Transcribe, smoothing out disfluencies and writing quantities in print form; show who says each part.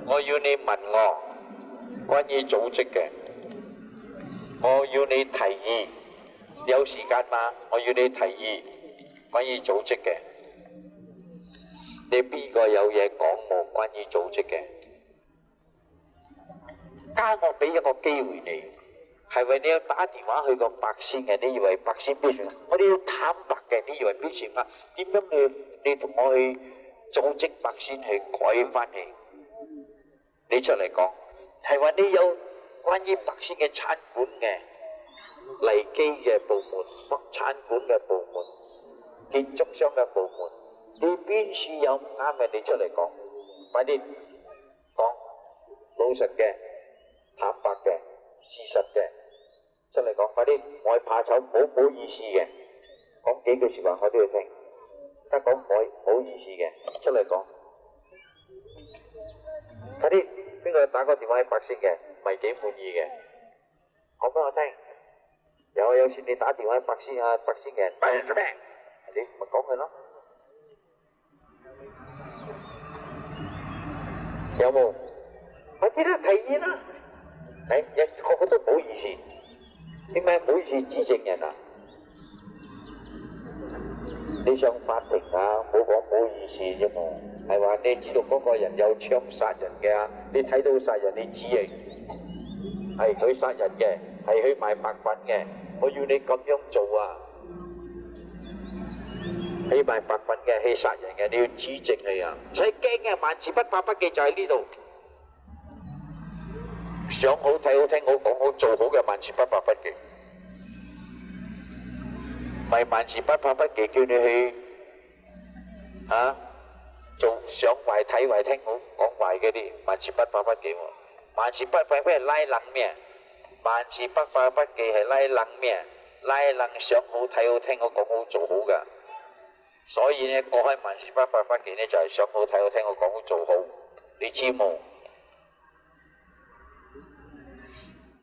Speaker 1: 我要你問我關於組織嘅，我要你提議，有時間嗎？我要你提議關於組織嘅，你邊個有嘢講冇關於組織嘅？加我俾一個機會你，係為你要打電話去個白先嘅，你以為白先標準？我哋要坦白嘅，你以為標準法？點樣你同我去組織白先去改翻去？你出嚟講，係話你有關於白先嘅餐館嘅、泥基嘅部門、餐館嘅部門、建築商嘅部門，你邊處有唔啱嘅？你出嚟講，快啲講，老實嘅、坦白嘅、事實嘅，出嚟講，快啲！我係怕醜，唔好意思嘅，講幾句説話我都要聽，得講唔好意思嘅，出嚟講，快啲！邊個打個電話喺白先嘅，唔係幾滿意嘅，講俾我聽。有時你打電話喺白先嘅人，白人做咩？你咪講佢咯。有冇？我知啦，提議啦。個個都唔好意思，點解唔好意思指證人啊？你上法庭啊，冇講唔好意思啫嘛，係話你知道嗰個人有槍殺人嘅，你睇到殺人你指認，係佢殺人嘅，係佢賣白粉嘅，我要你咁樣做啊！佢賣白粉嘅，佢殺人嘅，你要指證佢啊！唔使驚嘅，萬事不怕不記就喺呢度。想好睇好聽好講好做好嘅，萬事不怕不記。唔係萬事不怕不記，叫你去做想壞睇壞聽好講壞嗰啲，萬事不怕不記喎。萬事不怕不記係拉冷咩？萬事不怕不記係拉冷咩？拉冷想好睇好聽好講好做好噶。所以呢，過開萬事不怕不記呢，就係想好睇好聽好講好做好，你知冇？